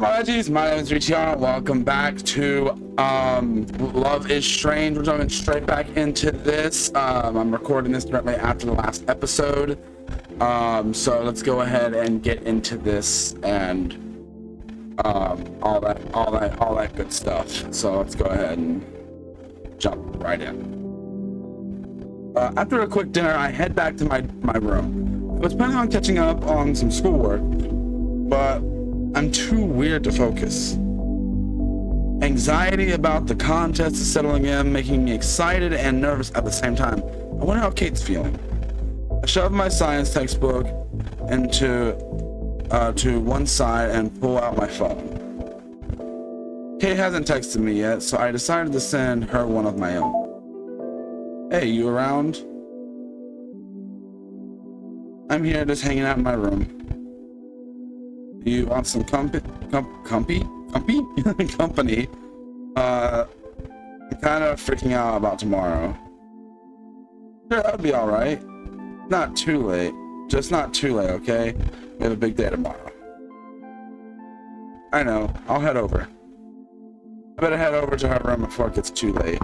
Apologies, my name is Richiana. Welcome back to Love is Strange. We're jumping straight back into this. I'm recording this directly after the last episode. So let's go ahead and get into this and all that good stuff. So let's go ahead and jump right in. After a quick dinner, I head back to my room. I was planning on catching up on some schoolwork, but I'm too weird to focus. Anxiety about the contest is settling in, making me excited and nervous at the same time. I wonder how Kate's feeling. I shove my science textbook into to one side and pull out my phone. Kate hasn't texted me yet, so I decided to send her one of my own. Hey, you around? I'm here just hanging out in my room. You want some company? I'm kind of freaking out about tomorrow. Sure, that'll be all right. Not too late. Just not too late, okay? We have a big day tomorrow. I know. I'll head over. I better head over to her room before it gets too late.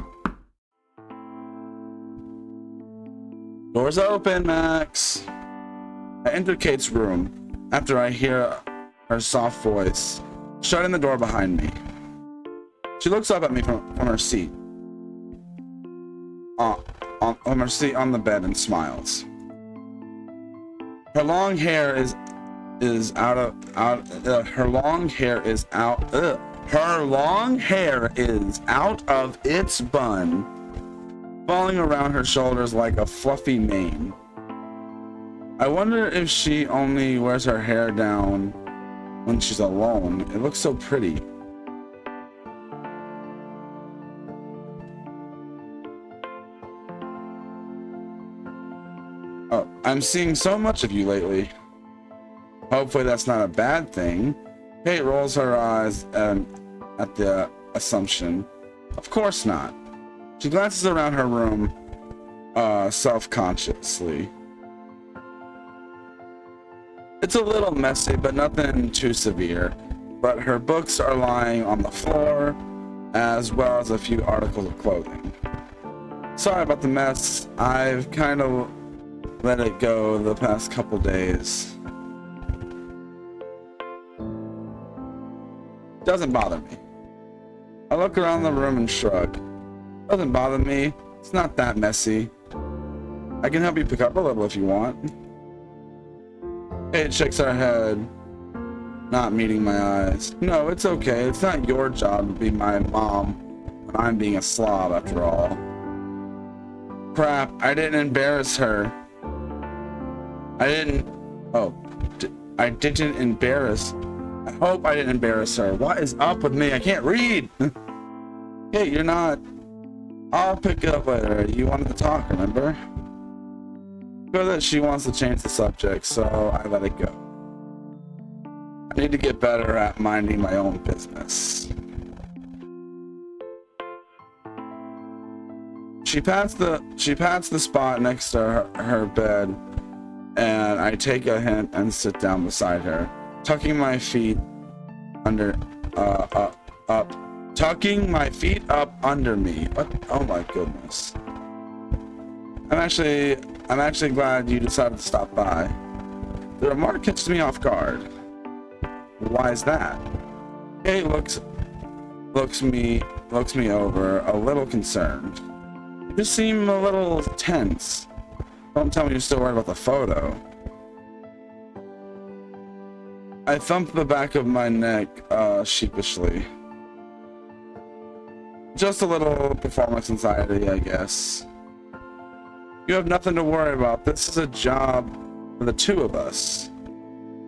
Door's open, Max. I enter Kate's room after I hear her soft voice shutting the door behind me. She looks up at me from her seat on her seat on the bed and smiles. Her long hair is out of its bun, falling around her shoulders like a fluffy mane. I wonder if she only wears her hair down when she's alone. It looks so pretty. Oh, I'm seeing so much of you lately. Hopefully that's not a bad thing. Kate rolls her eyes at the assumption. Of course not. She glances around her room self-consciously. It's a little messy, but nothing too severe. But her books are lying on the floor, as well as a few articles of clothing. Sorry about the mess. I've kind of let it go the past couple days. Doesn't bother me. I look around the room and shrug. Doesn't bother me. It's not that messy. I can help you pick up a little if you want. Kate shakes her head, not meeting my eyes. No, it's okay. It's not your job to be my mom when I'm being a slob after all. Crap, I didn't embarrass her. I hope I didn't embarrass her. What is up with me? I can't read. Hey, you're not. I'll pick it up later. You wanted to talk, remember? Feel that she wants to change the subject, so I let it go. I need to get better at minding my own business. She pats the spot next to her bed, and I take a hint and sit down beside her, tucking my feet under under me. What? Oh my goodness. I'm actually glad you decided to stop by. The remark catches me off guard. Why is that? Kate looks me over, a little concerned. You just seem a little tense. Don't tell me you're still worried about the photo. I thump the back of my neck sheepishly. Just a little performance anxiety, I guess. You have nothing to worry about. This is a job for the two of us.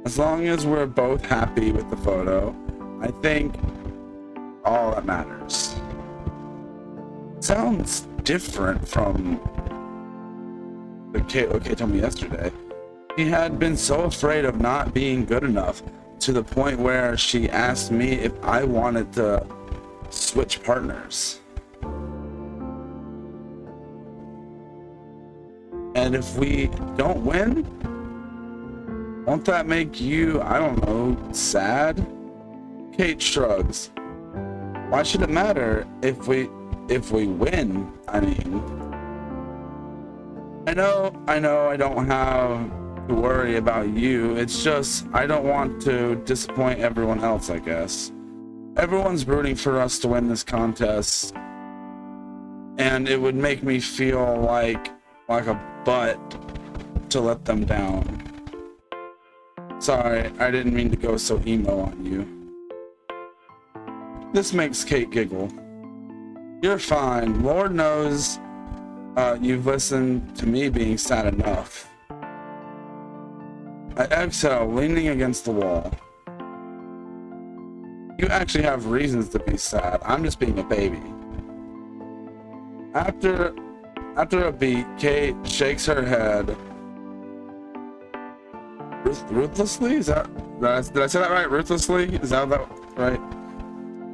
As long as we're both happy with the photo, I think all that matters. Sounds different from the Kate told me yesterday. She had been so afraid of not being good enough to the point where she asked me if I wanted to switch partners. And if we don't win, won't that make you, I don't know, sad? Kate shrugs. Why should it matter if we win? I mean, I know I don't have to worry about you. It's just I don't want to disappoint everyone else, I guess. Everyone's rooting for us to win this contest, and it would make me feel like a butt to let them down. Sorry, I didn't mean to go so emo on you. This makes Kate giggle. You're fine. Lord knows you've listened to me being sad enough. I exhale, leaning against the wall. You actually have reasons to be sad. I'm just being a baby. After a beat, Kate shakes her head. Ruthlessly? Did I say that right? Ruthlessly? Is that right?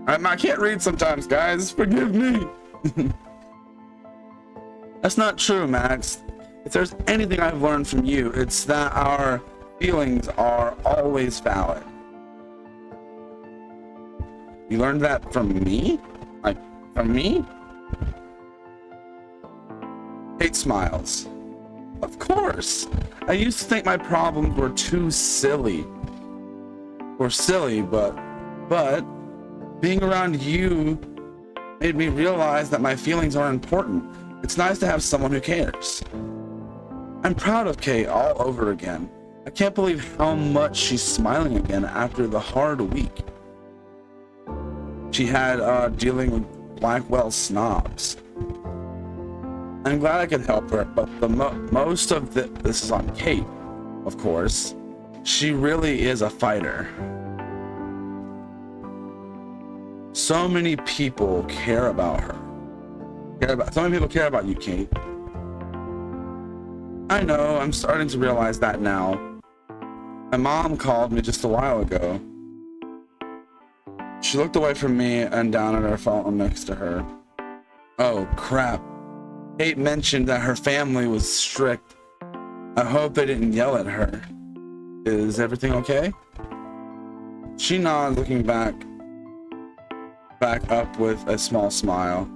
I can't read sometimes, guys. Forgive me. That's not true, Max. If there's anything I've learned from you, it's that our feelings are always valid. You learned that from me? Like, from me? Kate smiles. Of course. I used to think my problems were too silly. But being around you made me realize that my feelings are important. It's nice to have someone who cares. I'm proud of Kate all over again. I can't believe how much she's smiling again after the hard week she had dealing with Blackwell snobs. I'm glad I could help her, but the most of this is on Kate, of course. She really is a fighter. So many people care about her. So many people care about you, Kate. I know, I'm starting to realize that now. My mom called me just a while ago. She looked away from me and down at her phone next to her. Oh, crap. Kate mentioned that her family was strict. I hope they didn't yell at her. Is everything okay? She nods, looking back up with a small smile.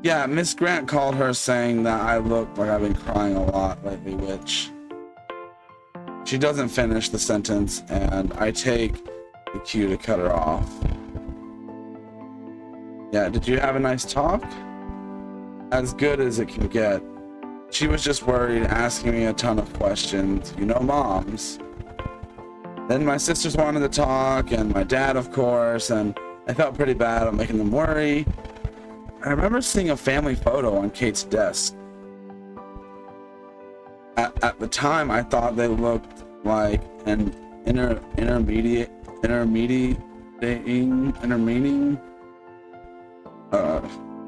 Yeah, Miss Grant called her saying that I look like I've been crying a lot lately, which... She doesn't finish the sentence, and I take the cue to cut her off. Yeah, did you have a nice talk? As good as it can get. She was just worried, asking me a ton of questions. You know moms. Then my sisters wanted to talk, and my dad, of course, and I felt pretty bad about making them worry. I remember seeing a family photo on Kate's desk. At the time, I thought they looked like an intermediate.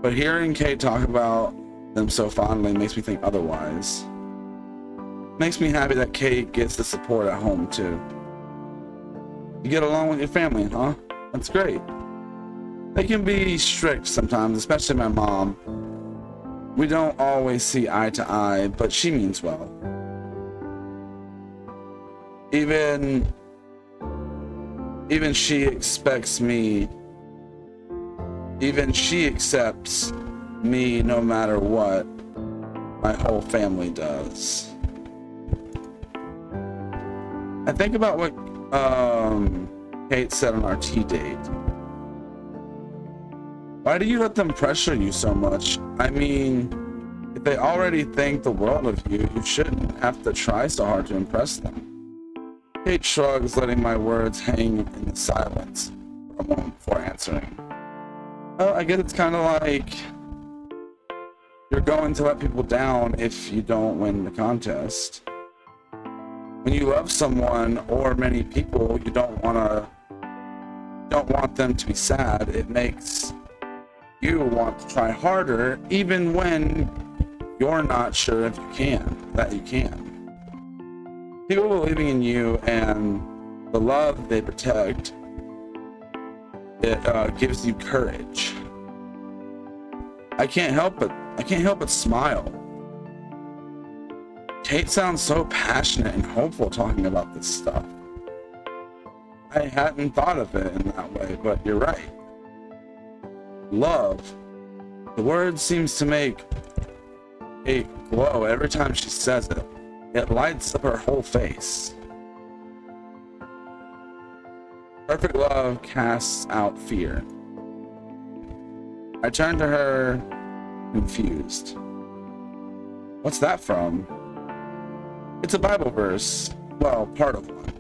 But hearing Kate talk about them so fondly makes me think otherwise. Makes me happy that Kate gets the support at home too. You get along with your family, huh? That's great. They can be strict sometimes, especially my mom. We don't always see eye to eye, but she means well. Even she accepts me no matter what. My whole family does. I think about what Kate said on our tea date. Why do you let them pressure you so much? I mean, if they already think the world of you, you shouldn't have to try so hard to impress them. Kate shrugs, letting my words hang in the silence for a moment before answering. Well, I guess it's kind of like you're going to let people down if you don't win the contest. When you love someone or many people, you don't want them to be sad. It makes you want to try harder, even when you're not sure if you can. People believing in you and the love they protect, it gives you courage. I can't help but smile. Kate sounds so passionate and hopeful talking about this stuff. I hadn't thought of it in that way, but you're right. Love. The word seems to make a glow every time she says it. It lights up her whole face. Perfect love casts out fear. I turn to her, confused. What's that from? It's a Bible verse. Well, part of one.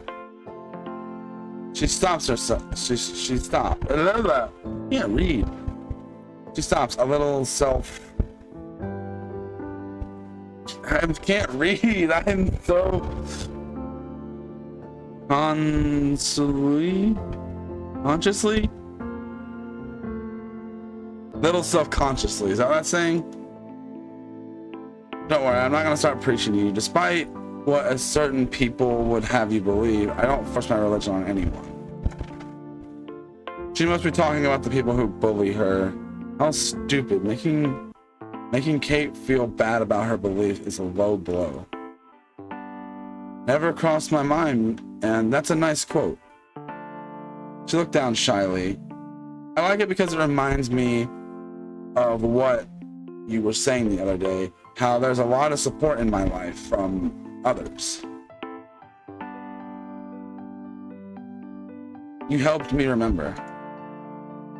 She stops herself. She stopped. Can't read. She stops. A little I can't read. I'm so consciously. Little self-consciously. Is that what that's saying? Don't worry. I'm not gonna start preaching to you. Despite what a certain people would have you believe, I don't force my religion on anyone. She must be talking about the people who bully her. How stupid. Making Kate feel bad about her belief is a low blow. Never crossed my mind, and that's a nice quote. She looked down shyly. I like it because it reminds me of what you were saying the other day, how there's a lot of support in my life from others. You helped me remember.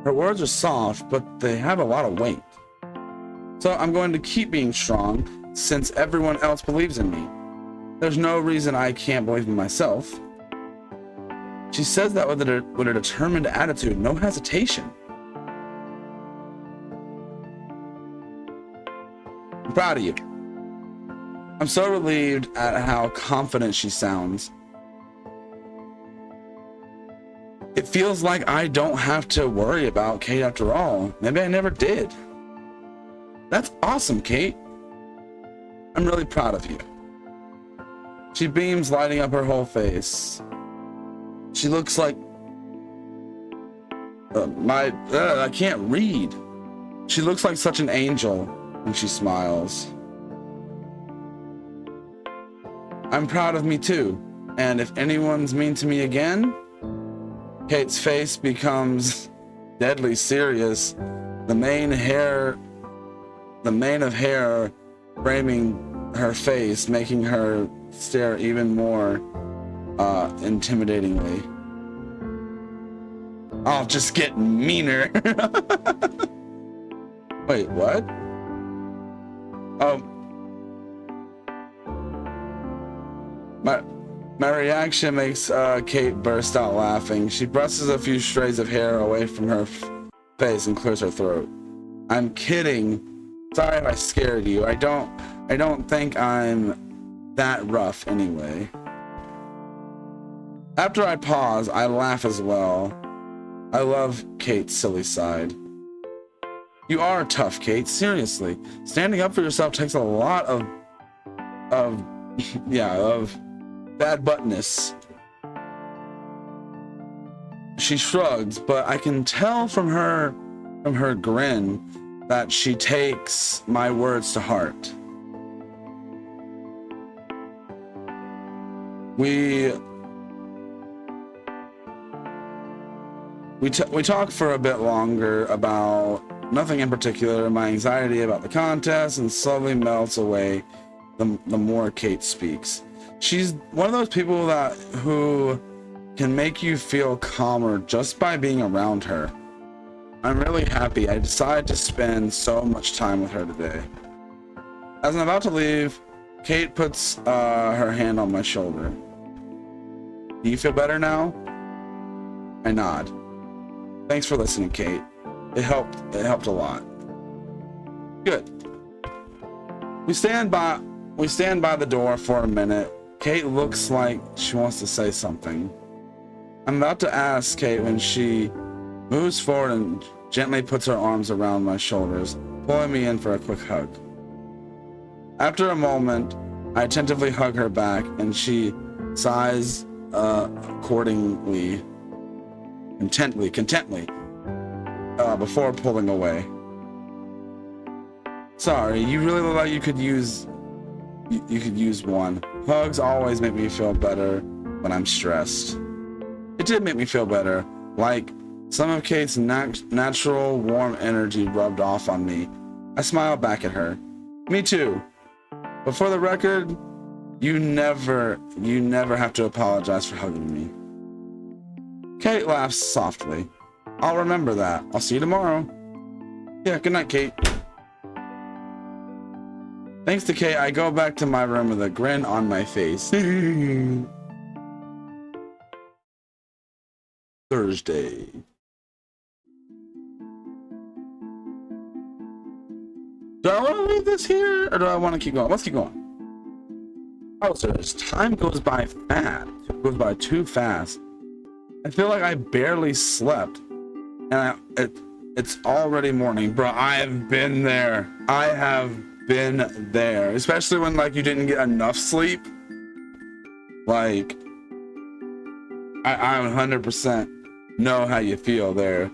Her words are soft, but they have a lot of weight. So I'm going to keep being strong since everyone else believes in me. There's no reason I can't believe in myself. She says that with a determined attitude, no hesitation. I'm proud of you. I'm so relieved at how confident she sounds. It feels like I don't have to worry about Kate after all. Maybe I never did. That's awesome, Kate. I'm really proud of you. She beams, lighting up her whole face. She looks like I can't read. She looks like such an angel when she smiles. I'm proud of me too. And if anyone's mean to me again, Kate's face becomes deadly serious. The mane of hair framing her face, making her stare even more intimidatingly. I'll just get meaner. Wait, what? My reaction makes Kate burst out laughing. She brushes a few strays of hair away from her face and clears her throat. I'm kidding. Sorry if I scared you. I don't think I'm that rough anyway. After I pause, I laugh as well. I love Kate's silly side. You are tough, Kate. Seriously. Standing up for yourself takes a lot of bad buttness. She shrugs, but I can tell from her grin that she takes my words to heart. We talk for a bit longer about nothing in particular, my anxiety about the contest, and slowly melts away the more Kate speaks. She's one of those people who can make you feel calmer just by being around her. I'm really happy I decided to spend so much time with her today. As I'm about to leave, Kate puts her hand on my shoulder. Do you feel better now? I nod. Thanks for listening, Kate. It helped a lot. Good. We stand by the door for a minute. Kate looks like she wants to say something. I'm about to ask Kate when she moves forward and gently puts her arms around my shoulders, pulling me in for a quick hug. After a moment, I attentively hug her back and she sighs accordingly, contently, before pulling away. Sorry, you really look like you could use one. Hugs always make me feel better when I'm stressed. It It did make me feel better, like some of Kate's natural warm energy rubbed off on me. I smiled back at her. Me too. But for the record, you never have to apologize for hugging me. Kate laughs softly. I'll remember that. I'll see you tomorrow. Yeah, good night, Kate. Thanks to Kate, I go back to my room with a grin on my face. Thursday. Do I want to leave this here, or do I want to keep going? Let's keep going. Oh, so time goes by fast. It goes by too fast. I feel like I barely slept, and it's already morning, bro. I have been there. I have been there, especially when like you didn't get enough sleep. Like, I 100% know how you feel there.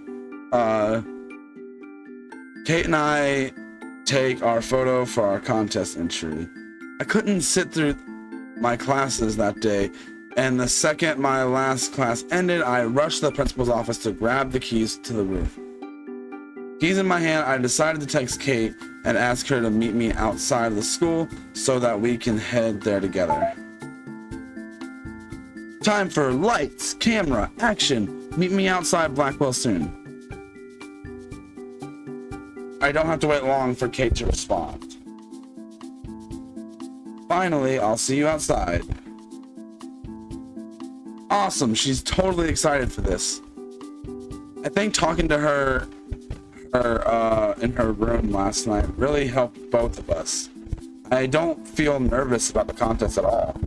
Kate and I take our photo for our contest entry. I couldn't sit through my classes that day, and the second my last class ended, I rushed to the principal's office to grab the keys to the roof. Keys in my hand, I decided to text Kate and ask her to meet me outside of the school so that we can head there together. Time for lights, camera, action. Meet me outside Blackwell soon. I don't have to wait long for Kate to respond. Finally, I'll see you outside. Awesome, she's totally excited for this. I think talking to her in her room last night really helped both of us. I don't feel nervous about the contest at all.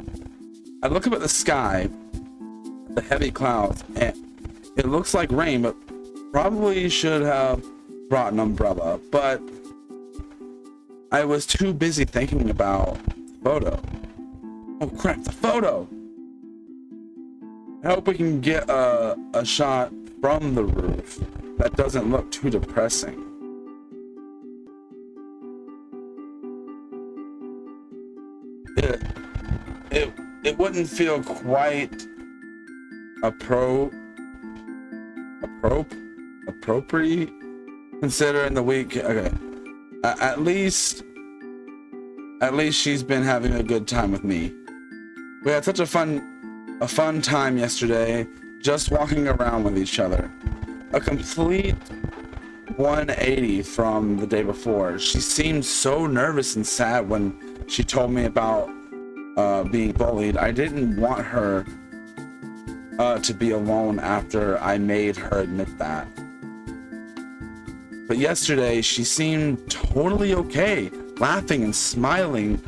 I look up at the sky, the heavy clouds, and it looks like rain, but probably should have brought an umbrella, but I was too busy thinking about the photo. Oh crap, the photo! I hope we can get a shot from the roof that doesn't look too depressing. It wouldn't feel quite appropriate considering the week. Okay, at least she's been having a good time with me. We had such a fun time yesterday, just walking around with each other. A complete 180 from the day before. She seemed so nervous and sad when she told me about being bullied. I didn't want her to be alone after I made her admit that. But yesterday, she seemed totally okay, laughing and smiling.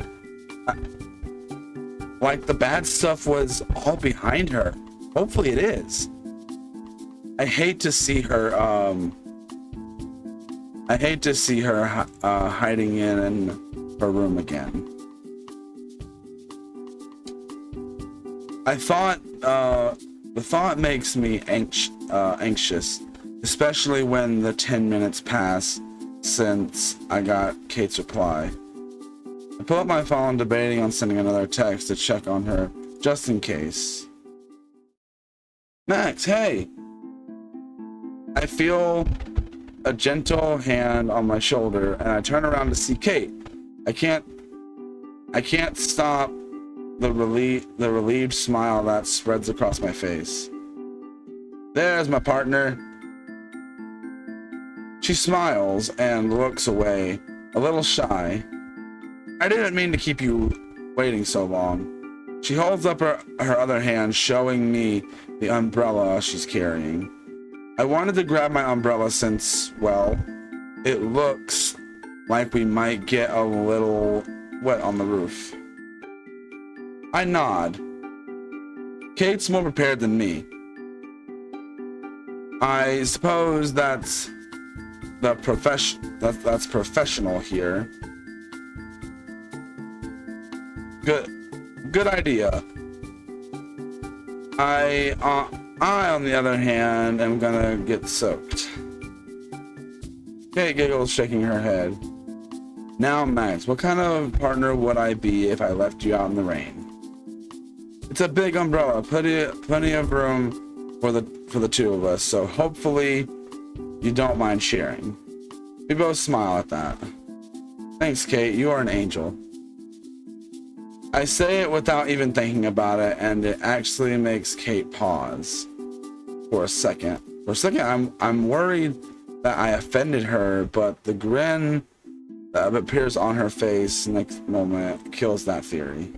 Like the bad stuff was all behind her. Hopefully it is. I hate to see her hiding in her room again. The thought makes me anxious, especially when the 10 minutes pass since I got Kate's reply. I pull up my phone, debating on sending another text to check on her, just in case. Max, hey! I feel a gentle hand on my shoulder, and I turn around to see Kate. I can't stop the relieved smile that spreads across my face. There's my partner. She smiles and looks away, a little shy. I didn't mean to keep you waiting so long. She holds up her other hand, showing me the umbrella she's carrying. I wanted to grab my umbrella since, well, it looks like we might get a little wet on the roof. I nod. Kate's more prepared than me. I suppose that's professional here. Good idea. I on the other hand am gonna get soaked. Kate giggles, shaking her head. Now, Max, what kind of partner would I be if I left you out in the rain? It's a big umbrella, plenty of room for the two of us. So hopefully you don't mind sharing. We both smile at that. Thanks, Kate. You are an angel. I say it without even thinking about it, and it actually makes Kate pause for a second. For a second, I'm worried that I offended her, but the grin that appears on her face next moment kills that theory.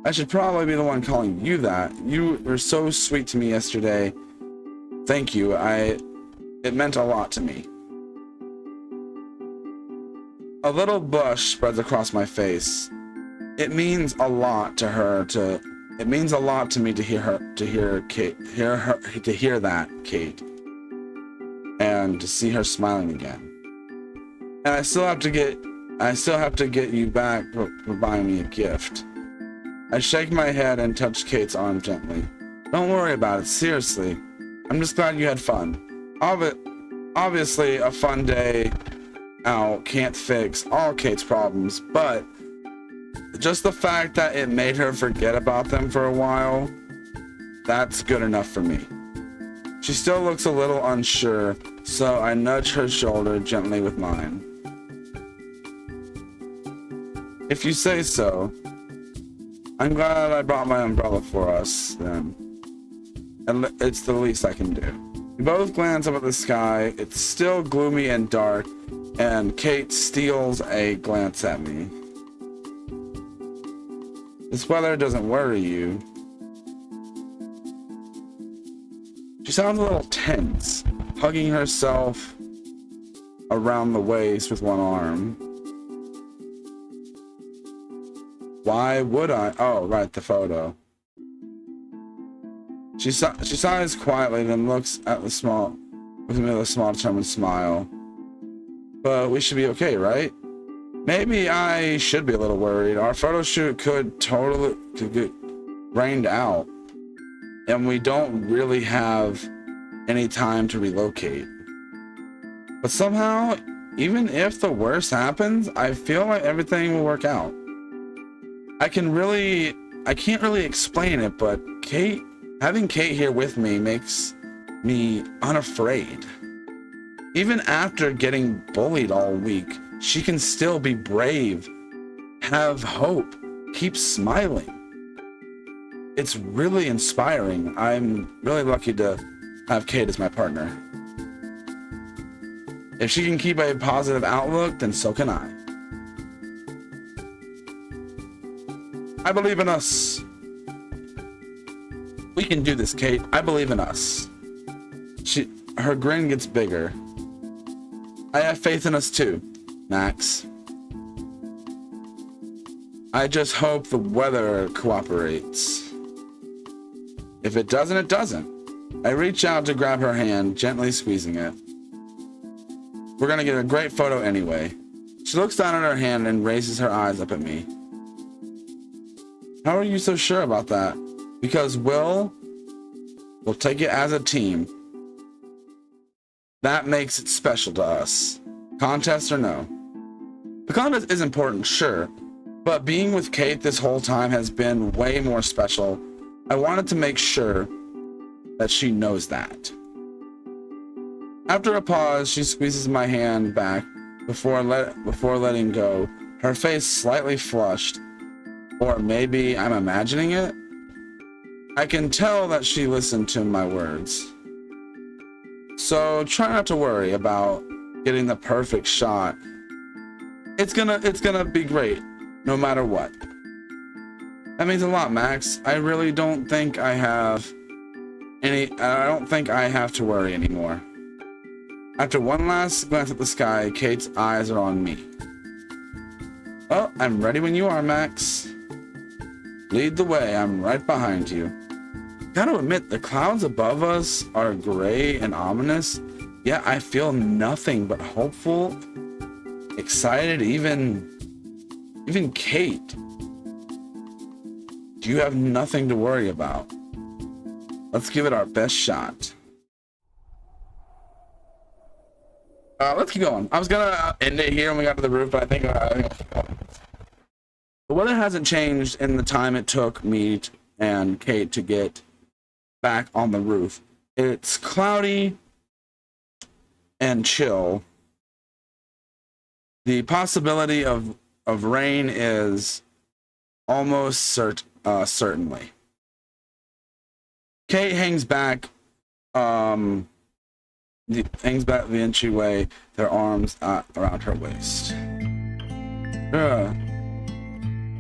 I should probably be the one calling you that. You were so sweet to me yesterday. Thank you. It meant a lot to me. A little blush spreads across my face. It means a lot to her it means a lot to me to hear that, Kate. And to see her smiling again. And I still have to get you back for buying me a gift. I shake my head and touch Kate's arm gently. Don't worry about it, seriously. I'm just glad you had fun. Obviously, a fun day out can't fix all Kate's problems, but just the fact that it made her forget about them for a while, that's good enough for me. She still looks a little unsure, so I nudge her shoulder gently with mine. If you say so. I'm glad I brought my umbrella for us, then. And it's the least I can do. We both glance up at the sky. It's still gloomy and dark, and Kate steals a glance at me. This weather doesn't worry you. She sounds a little tense, hugging herself around the waist with one arm. Why would I? Oh, right, the photo. She sighs quietly, then looks at the small, with me with a small determined smile. But we should be okay, right? Maybe I should be a little worried. Our photo shoot could get rained out, and we don't really have any time to relocate. But somehow, even if the worst happens, I feel like everything will work out. I can't really explain it, but having Kate here with me makes me unafraid. Even after getting bullied all week, she can still be brave, have hope, keep smiling. It's really inspiring. I'm really lucky to have Kate as my partner. If she can keep a positive outlook, then so can I. I believe in us. We can do this, Kate. I believe in us. Her grin gets bigger. I have faith in us too, Max. I just hope the weather cooperates. If it doesn't, it doesn't. I reach out to grab her hand, gently squeezing it. We're gonna get a great photo anyway. She looks down at her hand and raises her eyes up at me. How are you so sure about that? Because we'll take it as a team. That makes it special to us. Contest or no. The contest is important, sure, but being with Kate this whole time has been way more special. I wanted to make sure that she knows that. After a pause, she squeezes my hand back before letting go, her face slightly flushed. Or maybe I'm imagining it? I can tell that she listened to my words. So try not to worry about getting the perfect shot. It's gonna be great, no matter what. That means a lot, Max. I really don't think I have to worry anymore. After one last glance at the sky, Kate's eyes are on me. Well, I'm ready when you are, Max. Lead the way, I'm right behind you. Gotta admit, the clouds above us are gray and ominous, yet I feel nothing but hopeful, excited, even Kate. You have nothing to worry about. Let's give it our best shot. Let's keep going. I was gonna end it here when we got to the roof, but I think we'll keep going. The weather hasn't changed in the time it took me and Kate to get back on the roof. It's cloudy and chill. The possibility of rain is almost certainly. Kate hangs back the entryway, their arms around her waist. I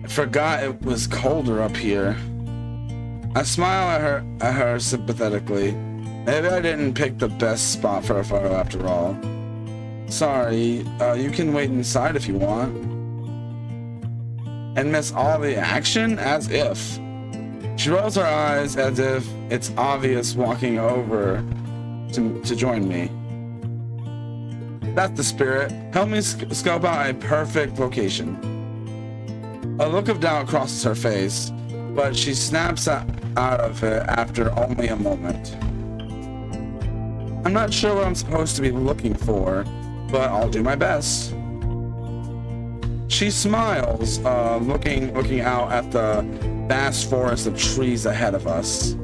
forgot it was colder up here. I smile at her sympathetically. Maybe I didn't pick the best spot for a photo after all. Sorry, you can wait inside if you want. And miss all the action? As if. She rolls her eyes as if it's obvious walking over to join me. That's the spirit. Help me scope out a perfect location. A look of doubt crosses her face, but she snaps out of it after only a moment. I'm not sure what I'm supposed to be looking for, but I'll do my best. She smiles, looking out at the vast forest of trees ahead of us.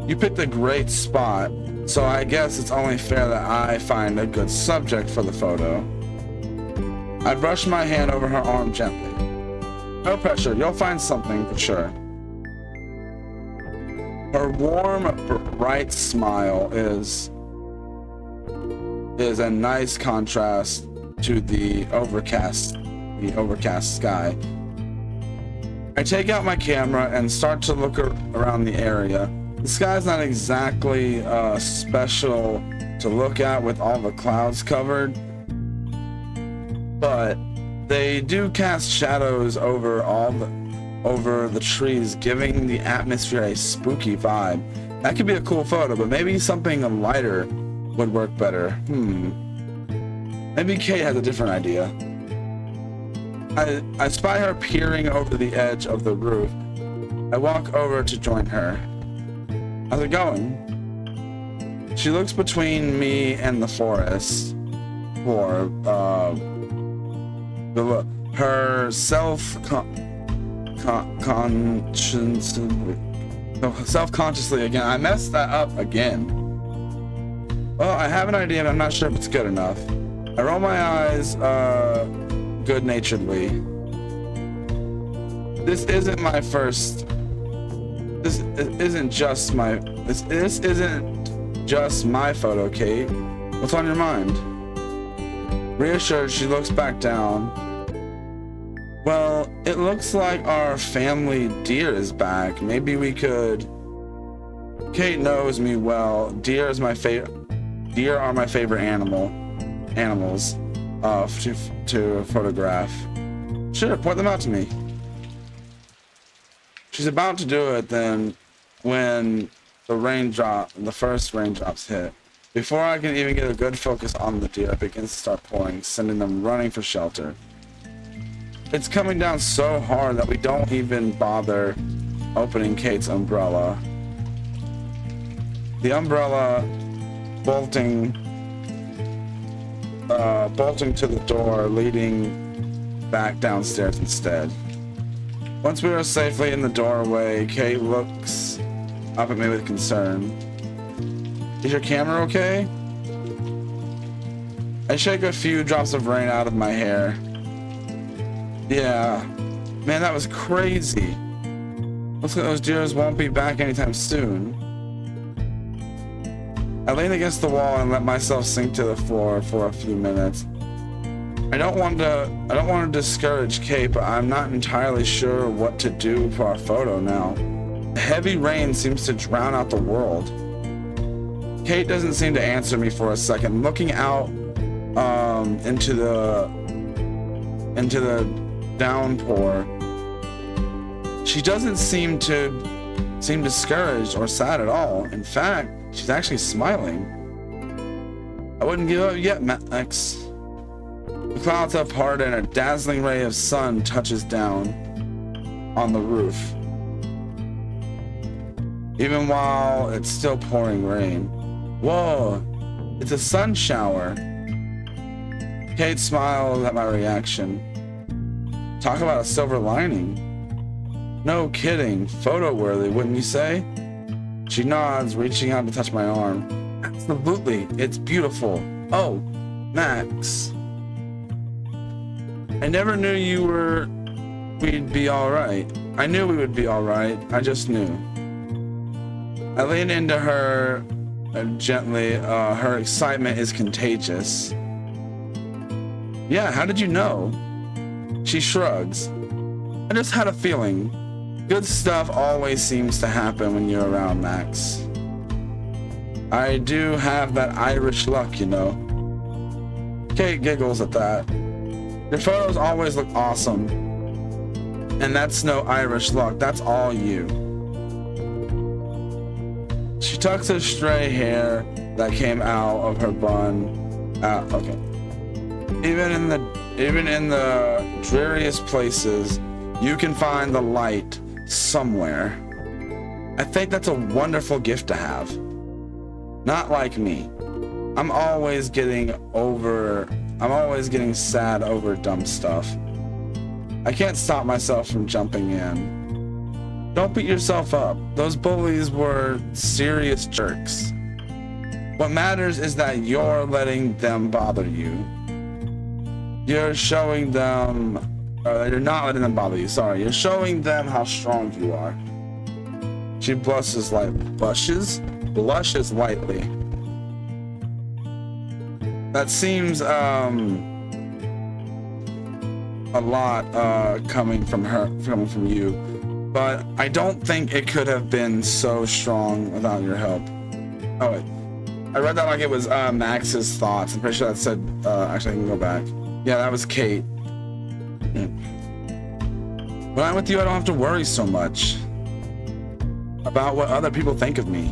You picked a great spot, so I guess it's only fair that I find a good subject for the photo. I brush my hand over her arm gently. No pressure, you'll find something for sure. Her warm, bright smile is a nice contrast to the overcast sky. I take out my camera and start to look around the area. The sky's not exactly special to look at with all the clouds covered, but they do cast shadows over the trees, giving the atmosphere a spooky vibe. That could be a cool photo, but maybe something lighter would work better. Maybe Kate has a different idea. I spy her peering over the edge of the roof. I walk over to join her. How's it going? She looks between me and the forest for her self-consciously again. I messed that up again. Well, I have an idea, but I'm not sure if it's good enough. I roll my eyes good-naturedly. This isn't just my photo, Kate. What's on your mind? Reassured, she looks back down. Well, it looks like our family deer is back. Maybe we could... Kate knows me well. Deer are my favorite animals to photograph. Sure, point them out to me. She's about to do it then when the first raindrops hit. Before I can even get a good focus on the deer, it begins to start pouring, sending them running for shelter. It's coming down so hard that we don't even bother opening Kate's umbrella. The umbrella bolting to the door, leading back downstairs instead. Once we are safely in the doorway, Kate looks up at me with concern. Is your camera okay? I shake a few drops of rain out of my hair. Yeah, man, that was crazy. Looks like those deers won't be back anytime soon. I lean against the wall and let myself sink to the floor for a few minutes. I don't want to discourage Kate, but I'm not entirely sure what to do for our photo now. The heavy rain seems to drown out the world. Kate doesn't seem to answer me for a second, looking out into the downpour. She doesn't seem discouraged or sad at all. In fact, she's actually smiling. I wouldn't give up yet, Max. The clouds have parted and a dazzling ray of sun touches down on the roof, even while it's still pouring rain. Whoa, it's a sun shower. Kate smiles at my reaction. Talk about a silver lining. No kidding, photo-worthy, wouldn't you say? She nods, reaching out to touch my arm. Absolutely, it's beautiful. Oh, Max. I never knew we'd be alright. I knew we would be alright. I just knew. I lean into her gently. Her excitement is contagious. Yeah, how did you know? She shrugs. I just had a feeling. Good stuff always seems to happen when you're around, Max. I do have that Irish luck, you know. Kate giggles at that. Your photos always look awesome. And that's no Irish luck, that's all you. She tucks her stray hair that came out of her bun. Okay. Even in the dreariest places, you can find the light somewhere. I think that's a wonderful gift to have. Not like me. I'm always getting sad over dumb stuff. I can't stop myself from jumping in. Don't beat yourself up. Those bullies were serious jerks. What matters is that you're letting them bother you. You're showing them, you're not letting them bother you, sorry. You're showing them how strong you are. She blushes lightly. That seems, a lot, coming from you, but I don't think it could have been so strong without your help. Oh wait, I read that like it was, Max's thoughts. I'm pretty sure that said, actually I can go back. Yeah, that was Kate. When I'm with you, I don't have to worry so much about what other people think of me.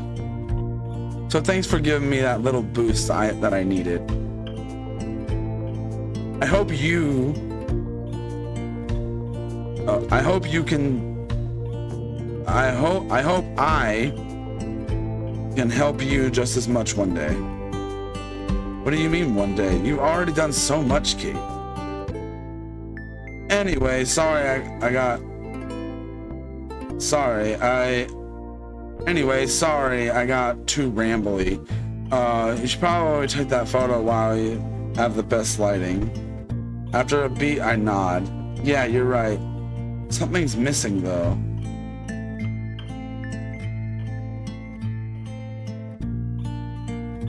So thanks for giving me that little boost that I needed. I hope you can help you just as much one day. What do you mean one day? You've already done so much, Kate. Anyway, sorry I got too rambly. You should probably take that photo while you have the best lighting. After a beat, I nod. Yeah, you're right. Something's missing though.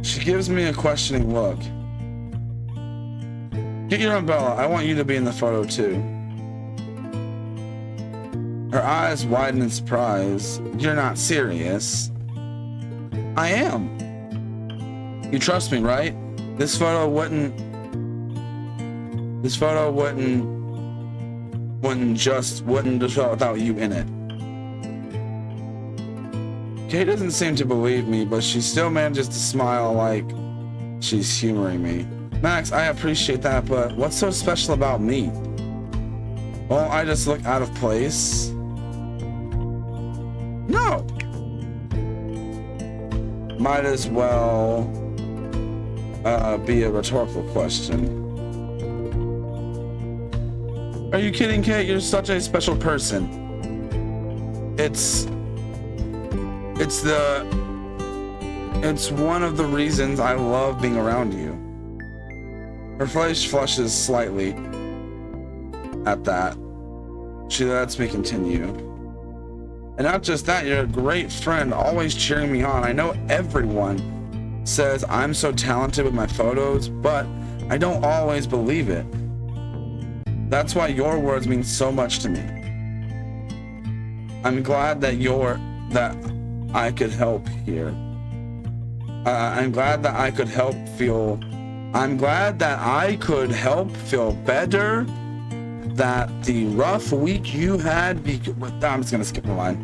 She gives me a questioning look. Get your umbrella. I want you to be in the photo too. Her eyes widen in surprise. You're not serious. I am. You trust me, right? This photo wouldn't just without you in it. Kate doesn't seem to believe me, but she still manages to smile like she's humoring me. Max, I appreciate that, but what's so special about me? Well, I just look out of place. No! Might as well be a rhetorical question. Are you kidding, Kate? You're such a special person. It's one of the reasons I love being around you. Her face flushes slightly at that. She lets me continue. And not just that, you're a great friend, always cheering me on. I know everyone says I'm so talented with my photos, but I don't always believe it. That's why your words mean so much to me. I'm glad that I could help here. I'm glad that I could help feel better that the rough week you had I'm just gonna skip the line.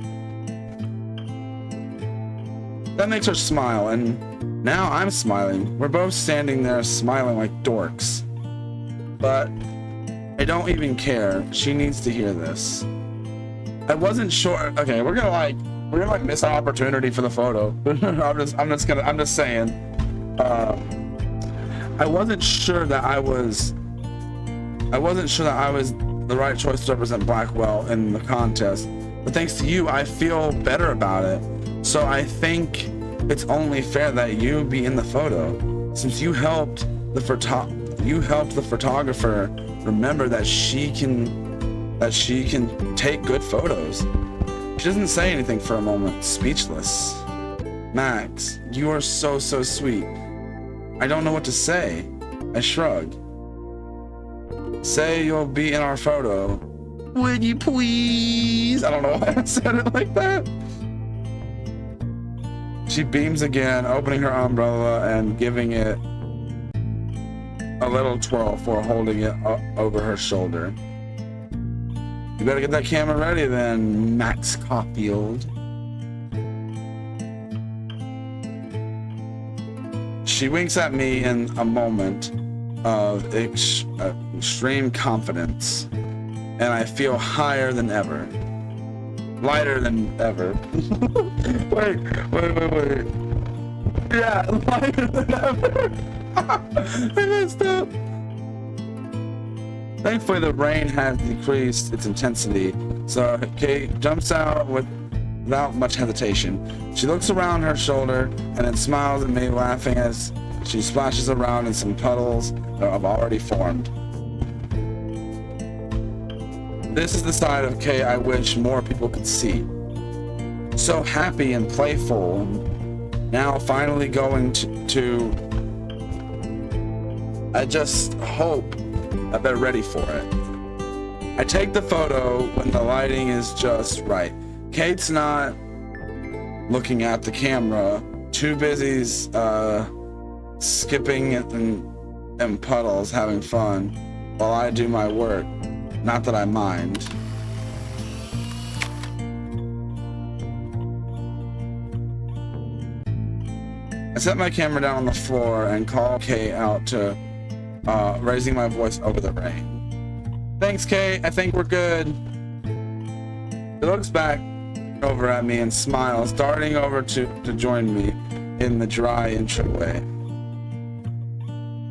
That makes her smile, and now I'm smiling. We're both standing there smiling like dorks. But I don't even care. She needs to hear this. I wasn't sure. Okay, we're gonna miss our opportunity for the photo. I'm just saying. I wasn't sure that I was the right choice to represent Blackwell in the contest, but thanks to you, I feel better about it. So I think it's only fair that you be in the photo, since you helped the photographer remember that she can take good photos. She doesn't say anything for a moment, speechless. Max, you are so sweet. I don't know what to say. I shrug. Say you'll be in our photo. Would you please? I don't know why I said it like that. She beams again, opening her umbrella and giving it a little twirl before holding it over her shoulder. You better get that camera ready then, Max Caulfield. She winks at me in a moment of extreme confidence, and I feel higher than ever. Lighter than ever. Wait. Yeah, lighter than ever. I messed up. Thankfully, the rain has decreased its intensity, so Kate jumps out without much hesitation. She looks around her shoulder and then smiles at me, laughing as she splashes around in some puddles that have already formed. This is the side of Kay I wish more people could see. So happy and playful, now finally going to I just hope that they're ready for it. I take the photo when the lighting is just right. Kate's not looking at the camera, too busy skipping in puddles, having fun, while I do my work. Not that I mind. I set my camera down on the floor and call Kay out to raising my voice over the rain. Thanks, Kay. I think we're good. She looks back over at me and smiles, darting over to join me in the dry entryway.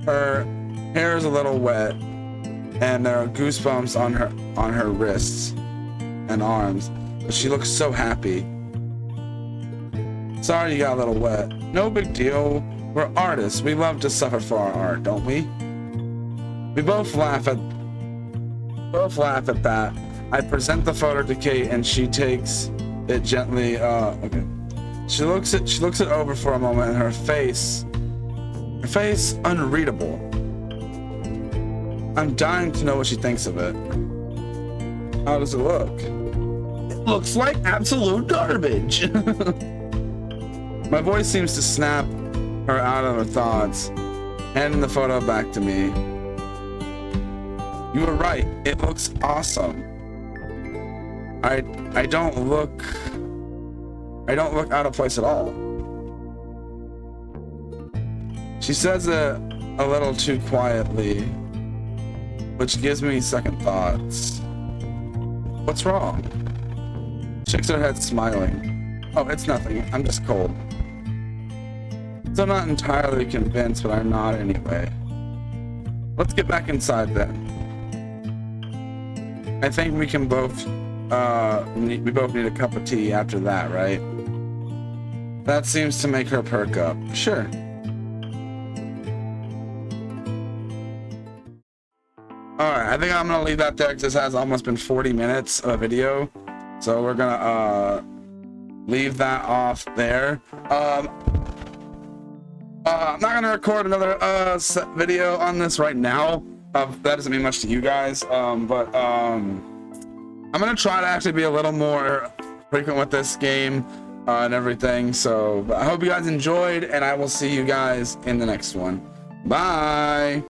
Her hair is a little wet, and there are goosebumps on her wrists and arms, but she looks so happy. Sorry you got a little wet. No big deal. We're artists. We love to suffer for our art, don't we? We both laugh at that. I present the photo to Kate and she takes it gently. Okay. She looks it over for a moment, and her face unreadable. I'm dying to know what she thinks of it. How does it look? It looks like absolute garbage. My voice seems to snap her out of her thoughts, handing the photo back to me. You were right. It looks awesome. I don't look out of place at all. She says it a little too quietly, which gives me second thoughts. What's wrong? Shakes her head, smiling. Oh, it's nothing. I'm just cold. So I'm not entirely convinced, but I'm not anyway. Let's get back inside then. I think we can both need a cup of tea after that, right? That seems to make her perk up. Sure. Alright, I think I'm gonna leave that there because this has almost been 40 minutes of a video. So we're gonna leave that off there. I'm not gonna record another video on this right now. That doesn't mean much to you guys, but I'm gonna try to actually be a little more frequent with this game and everything. So I hope you guys enjoyed, and I will see you guys in the next one. Bye.